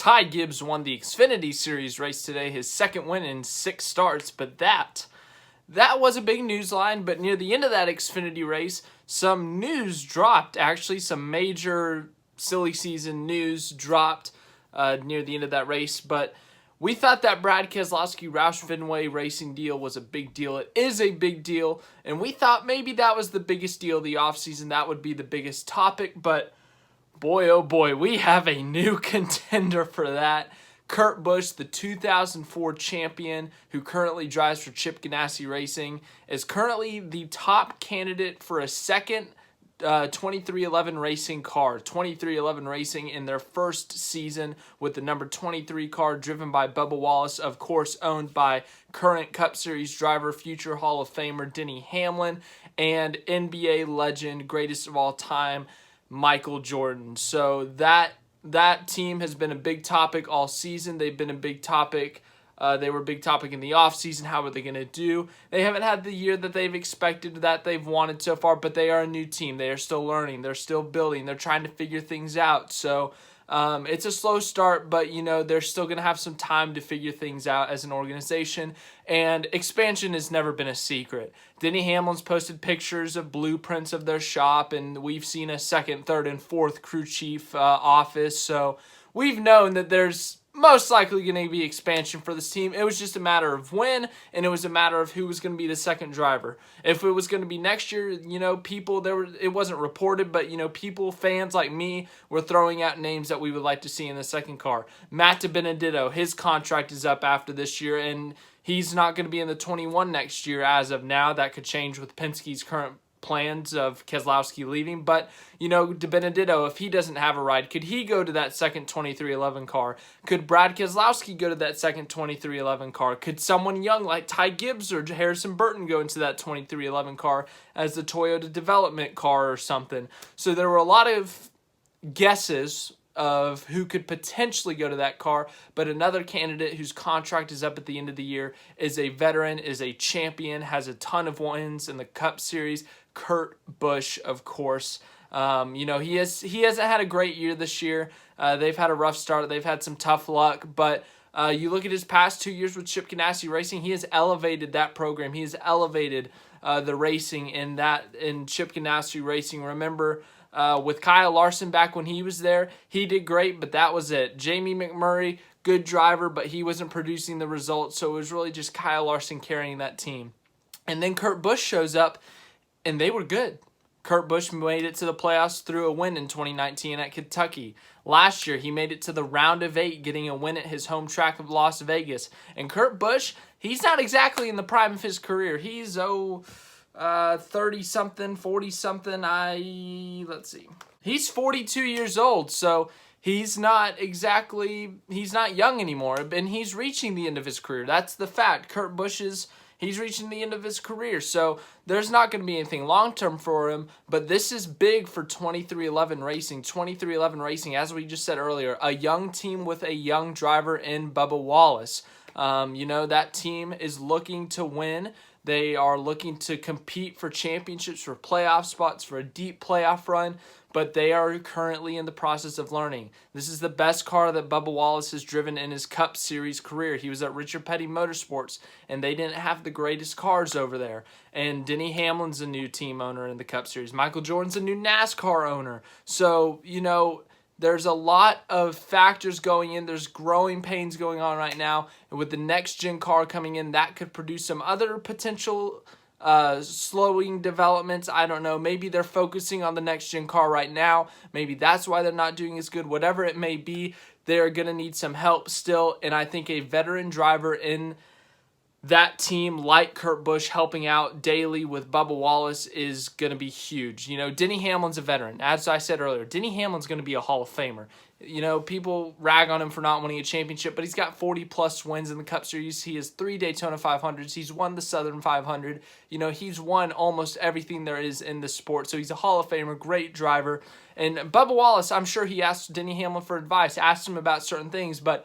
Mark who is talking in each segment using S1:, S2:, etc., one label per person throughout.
S1: Ty Gibbs won the Xfinity Series race today, his second win in 6 starts, but that was a big news line. But near the end of that Xfinity race, some news dropped. Actually, some major silly season news dropped near the end of that race. But we thought that Brad Keselowski Roush Fenway Racing deal was a big deal. It is a big deal. And we thought maybe that was the biggest deal of the offseason. That would be the biggest topic. But boy, oh boy, we have a new contender for that. Kurt Busch, the 2004 champion who currently drives for Chip Ganassi Racing, is currently the top candidate for a second 2311 Racing car. 2311 Racing in their first season with the number 23 car driven by Bubba Wallace, of course owned by current Cup Series driver, future Hall of Famer Denny Hamlin, and NBA legend, greatest of all time, Michael Jordan. So that team has been a big topic all season. They've been a big topic. They were a big topic in the offseason. How are they going to do? They haven't had the year that they've expected, that they've wanted so far, but they are a new team. They are still learning. They're still building. They're trying to figure things out. So it's a slow start, but, they're still going to have some time to figure things out as an organization. And expansion has never been a secret. Denny Hamlin's posted pictures of blueprints of their shop, and we've seen a second, third, and fourth crew chief office. So we've known that there's most likely going to be expansion for this team. It was just a matter of when, and it was a matter of who was going to be the second driver. If it was going to be next year, it wasn't reported, but fans like me were throwing out names that we would like to see in the second car. Matt DiBenedetto, his contract is up after this year, and he's not going to be in the 21 next year as of now. That could change with Penske's current plans of Keselowski leaving, but DiBenedetto, if he doesn't have a ride, could he go to that second 2311 car? Could Brad Keselowski go to that second 2311 car? Could someone young like Ty Gibbs or Harrison Burton go into that 2311 car as the Toyota development car or something? So there were a lot of guesses of who could potentially go to that car, but another candidate whose contract is up at the end of the year is a veteran, is a champion, has a ton of wins in the Cup Series, Kurt Busch, of course. He hasn't had a great year this year. They've had a rough start. They've had some tough luck, but you look at his past 2 years with Chip Ganassi Racing, he has elevated that program. He has elevated the racing in Chip Ganassi Racing. Remember, with Kyle Larson back when he was there, he did great, but that was it. Jamie McMurray, good driver, but he wasn't producing the results, so it was really just Kyle Larson carrying that team. And then Kurt Busch shows up, and they were good. Kurt Busch made it to the playoffs through a win in 2019 at Kentucky. Last year, he made it to the round of 8, getting a win at his home track of Las Vegas. And Kurt Busch, he's not exactly in the prime of his career. He's, 30-something, 40-something, let's see. He's 42 years old, so he's not young anymore, and he's reaching the end of his career. That's the fact. Kurt Busch he's reaching the end of his career, so there's not going to be anything long-term for him, but this is big for 2311 Racing. 2311 Racing, as we just said earlier, a young team with a young driver in Bubba Wallace. That team is looking to win. They are looking to compete for championships, for playoff spots, for a deep playoff run, but they are currently in the process of learning. This is the best car that Bubba Wallace has driven in his Cup Series career. He was at Richard Petty Motorsports, and they didn't have the greatest cars over there. And Denny Hamlin's a new team owner in the Cup Series. Michael Jordan's a new NASCAR owner. So, there's a lot of factors going in. There's growing pains going on right now. And with the next-gen car coming in, that could produce some other potential slowing developments. I don't know. Maybe they're focusing on the next-gen car right now. Maybe that's why they're not doing as good. Whatever it may be, they're going to need some help still. And I think a veteran driver in that team, like Kurt Busch, helping out daily with Bubba Wallace is going to be huge. Denny Hamlin's a veteran. As I said earlier, Denny Hamlin's going to be a Hall of Famer. People rag on him for not winning a championship, but he's got 40-plus wins in the Cup Series. He has 3 Daytona 500s. He's won the Southern 500. He's won almost everything there is in the sport, so he's a Hall of Famer, great driver. And Bubba Wallace, I'm sure he asked Denny Hamlin for advice, asked him about certain things, but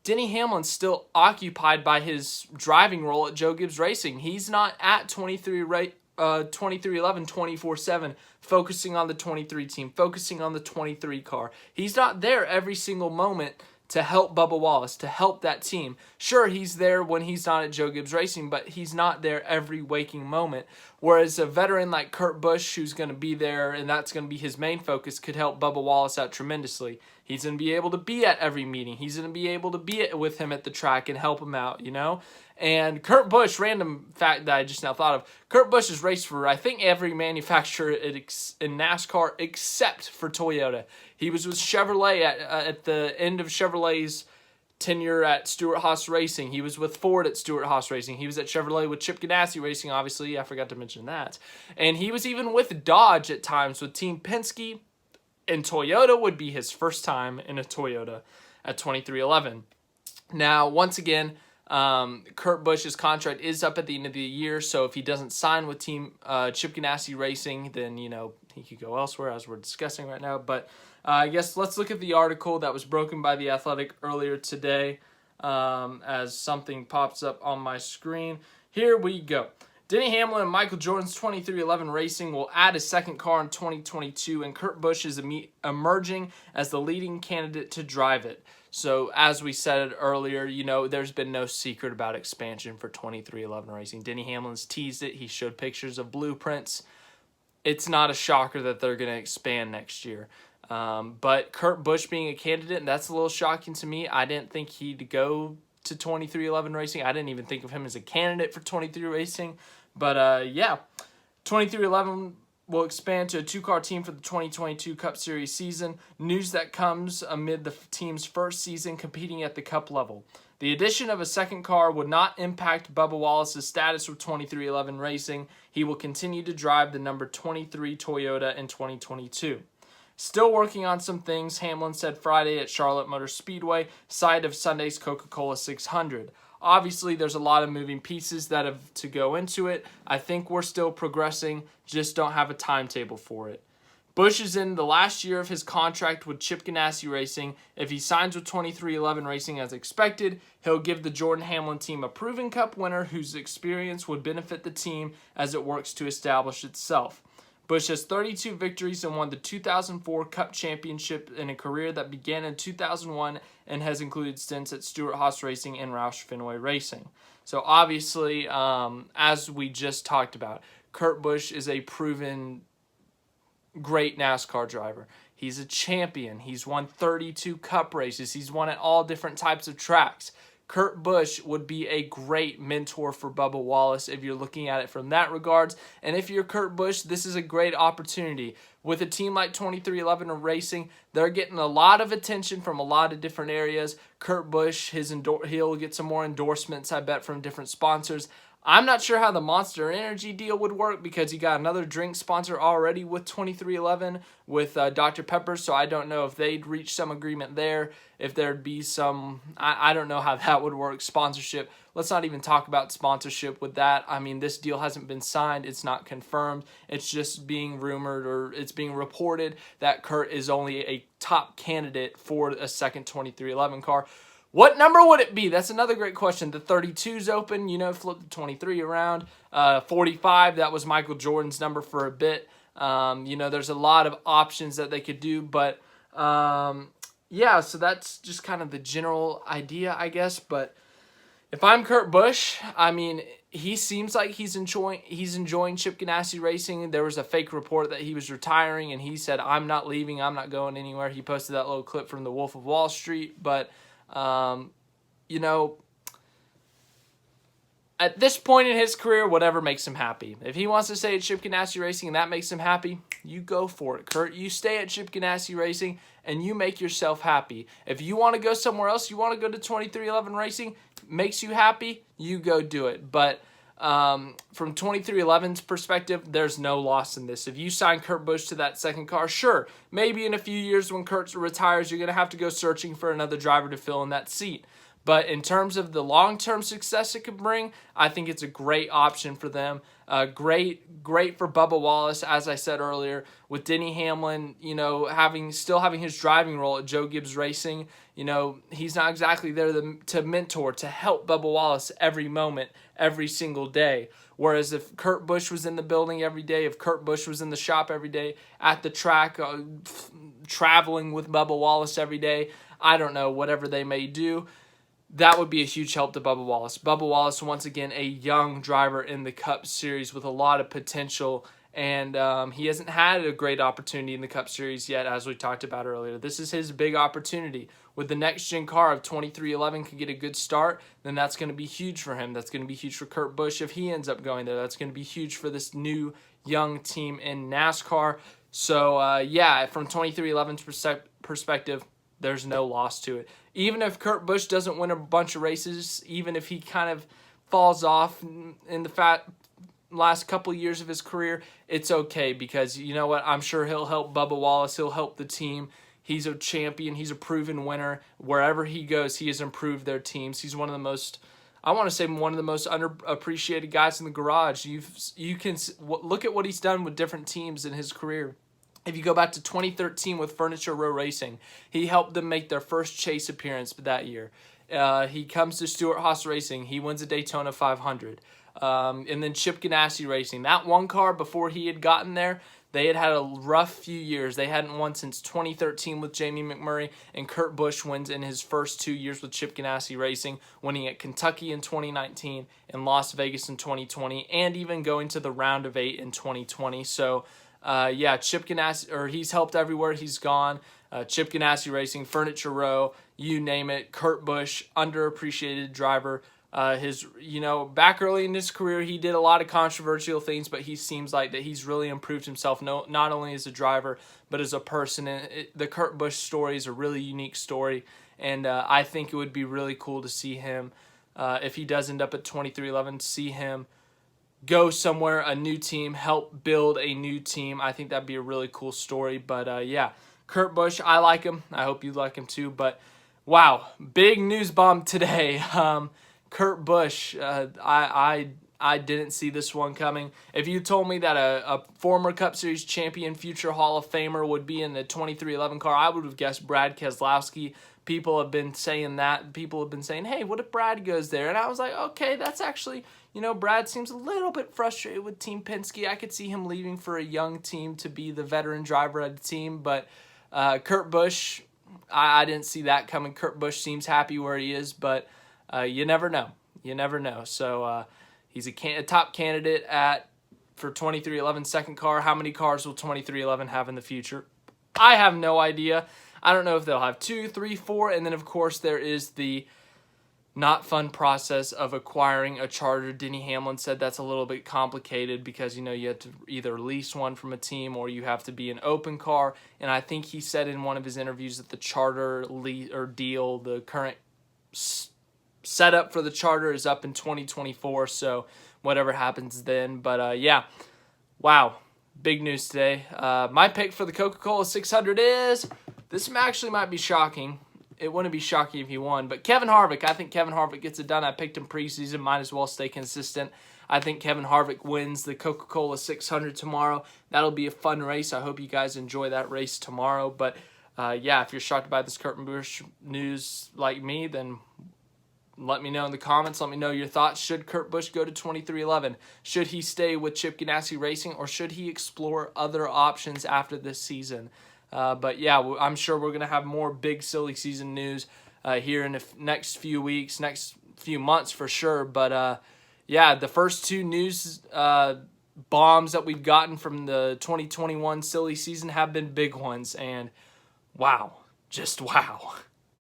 S1: Denny Hamlin's still occupied by his driving role at Joe Gibbs Racing. He's not at 2311 24/7 focusing on the 23 team, focusing on the 23 car. He's not there every single moment to help Bubba Wallace, to help that team. Sure, he's there when he's not at Joe Gibbs Racing, but he's not there every waking moment. Whereas a veteran like Kurt Busch, who's going to be there and that's going to be his main focus, could help Bubba Wallace out tremendously. He's going to be able to be at every meeting. He's going to be able to be with him at the track and help him out, you know? And Kurt Busch, random fact that I just now thought of, Kurt Busch has raced for, I think, every manufacturer in NASCAR except for Toyota. He was with Chevrolet at the end of Chevrolet's tenure at Stewart-Haas Racing. He was with Ford at Stewart-Haas Racing. He was at Chevrolet with Chip Ganassi Racing, obviously. I forgot to mention that. And he was even with Dodge at times with Team Penske. And Toyota would be his first time in a Toyota at 2311. Now, once again, Kurt Busch's contract is up at the end of the year, so if he doesn't sign with Team Chip Ganassi Racing, then, you know, he could go elsewhere, as we're discussing right now. But I guess let's look at the article that was broken by The Athletic earlier today as something pops up on my screen. Here we go. Denny Hamlin and Michael Jordan's 2311 Racing will add a second car in 2022, and Kurt Busch is emerging as the leading candidate to drive it. So, as we said earlier, you know, there's been no secret about expansion for 2311 Racing. Denny Hamlin's teased it. He showed pictures of blueprints. It's not a shocker that they're going to expand next year. But Kurt Busch being a candidate, and that's a little shocking to me. I didn't think he'd go to 2311 Racing. I didn't even think of him as a candidate for 23 Racing. But, yeah, 2311 will expand to a two-car team for the 2022 Cup Series season, news that comes amid the team's first season competing at the Cup level. The addition of a second car would not impact Bubba Wallace's status with 2311 Racing. He will continue to drive the number 23 Toyota in 2022. Still working on some things, Hamlin said Friday at Charlotte Motor Speedway, site of Sunday's Coca-Cola 600. Obviously, there's a lot of moving pieces that have to go into it. I think we're still progressing, just don't have a timetable for it. Busch is in the last year of his contract with Chip Ganassi Racing. If he signs with 2311 Racing as expected, he'll give the Jordan Hamlin team a proven Cup winner whose experience would benefit the team as it works to establish itself. Busch has 32 victories and won the 2004 Cup Championship in a career that began in 2001 and has included stints at Stewart-Haas Racing and Roush Fenway Racing. So obviously, as we just talked about, Kurt Busch is a proven great NASCAR driver. He's a champion. He's won 32 Cup races. He's won at all different types of tracks. Kurt Busch would be a great mentor for Bubba Wallace if you're looking at it from that regards. And if you're Kurt Busch, this is a great opportunity. With a team like 2311 Racing, they're getting a lot of attention from a lot of different areas. Kurt Busch, he'll get some more endorsements, I bet, from different sponsors. I'm not sure how the Monster Energy deal would work because you got another drink sponsor already with 2311 with Dr. Pepper, so I don't know if they'd reach some agreement there, if there'd be some, I don't know how that would work, sponsorship. Let's not even talk about sponsorship with that. I mean, this deal hasn't been signed. It's not confirmed. It's just being rumored or it's being reported that Kurt is only a top candidate for a second 2311 car. What number would it be? That's another great question. The 32's open, you know, flip the 23 around. 45, that was Michael Jordan's number for a bit. You know, there's a lot of options that they could do. But, yeah, so that's just kind of the general idea, I guess. But if I'm Kurt Busch, I mean, he seems like he's enjoying Chip Ganassi Racing. There was a fake report that he was retiring, and he said, I'm not leaving, I'm not going anywhere. He posted that little clip from The Wolf of Wall Street. But you know, at this point in his career, whatever makes him happy. If he wants to stay at Chip Ganassi Racing and that makes him happy, you go for it, Kurt. You stay at Chip Ganassi Racing and you make yourself happy. If you want to go somewhere else, you want to go to 2311 Racing, makes you happy, you go do it. But from 2311's perspective, there's no loss in this. If you sign Kurt Busch to that second car, sure, maybe in a few years when Kurt retires, you're going to have to go searching for another driver to fill in that seat. But in terms of the long-term success it could bring, I think it's a great option for them. Great for Bubba Wallace, as I said earlier, with Denny Hamlin, you know, still having his driving role at Joe Gibbs Racing. You know, he's not exactly there to mentor, to help Bubba Wallace every moment, every single day. Whereas if Kurt Busch was in the building every day, if Kurt Busch was in the shop every day, at the track, traveling with Bubba Wallace every day, I don't know, whatever they may do. That would be a huge help to Bubba Wallace. Bubba Wallace, once again, a young driver in the Cup Series with a lot of potential, and he hasn't had a great opportunity in the Cup Series yet, as we talked about earlier. This is his big opportunity. With the next-gen car of 2311 can get a good start, then that's going to be huge for him. That's going to be huge for Kurt Busch if he ends up going there. That's going to be huge for this new young team in NASCAR. So, yeah, from 2311's perspective, there's no loss to it. Even if Kurt Busch doesn't win a bunch of races, even if he kind of falls off in the last couple years of his career, it's okay because, you know what, I'm sure he'll help Bubba Wallace. He'll help the team. He's a champion. He's a proven winner. Wherever he goes, he has improved their teams. He's one of the most, I want to say, one of the most underappreciated guys in the garage. You can look at what he's done with different teams in his career. If you go back to 2013 with Furniture Row Racing, he helped them make their first chase appearance that year. He comes to Stewart-Haas Racing. He wins a Daytona 500. And then Chip Ganassi Racing. That one car, before he had gotten there, they had a rough few years. They hadn't won since 2013 with Jamie McMurray, and Kurt Busch wins in his first 2 years with Chip Ganassi Racing, winning at Kentucky in 2019 and Las Vegas in 2020, and even going to the round of 8 in 2020. So, yeah, Chip Ganassi, he's helped everywhere he's gone. Chip Ganassi Racing, Furniture Row, you name it. Kurt Busch, underappreciated driver. Back early in his career, he did a lot of controversial things, but he seems like that he's really improved himself, not only as a driver, but as a person. And the Kurt Busch story is a really unique story, and I think it would be really cool to see him, if he does end up at 2311, see him go somewhere, a new team, help build a new team. I think that'd be a really cool story. But yeah, Kurt Busch, I like him. I hope you like him too. But wow, big news bomb today. Kurt Busch, I didn't see this one coming. If you told me that a former Cup Series champion, future Hall of Famer would be in the 2311 car, I would have guessed Brad Keselowski. People have been saying that. People have been saying, hey, what if Brad goes there? And I was like, okay, that's actually, Brad seems a little bit frustrated with Team Penske. I could see him leaving for a young team to be the veteran driver of the team. But Kurt Busch, I didn't see that coming. Kurt Busch seems happy where he is, but you never know. You never know. So he's a top candidate for 2311 second car. How many cars will 2311 have in the future? I have no idea. I don't know if they'll have 2, 3, 4, and then of course there is the not fun process of acquiring a charter. Denny Hamlin said that's a little bit complicated because, you have to either lease one from a team or you have to be an open car. And I think he said in one of his interviews that the charter deal, the current setup for the charter is up in 2024. So whatever happens then. But yeah, wow, big news today. My pick for the Coca-Cola 600 is, this actually might be shocking. It wouldn't be shocking if he won. But Kevin Harvick, I think Kevin Harvick gets it done. I picked him preseason. Might as well stay consistent. I think Kevin Harvick wins the Coca-Cola 600 tomorrow. That'll be a fun race. I hope you guys enjoy that race tomorrow. But yeah, if you're shocked by this Kurt Busch news like me, then let me know in the comments. Let me know your thoughts. Should Kurt Busch go to 2311? Should he stay with Chip Ganassi Racing, or should he explore other options after this season? But yeah, I'm sure we're going to have more big silly season news here in the next few weeks, next few months for sure. But yeah, the first 2 news bombs that we've gotten from the 2021 silly season have been big ones. And wow, just wow.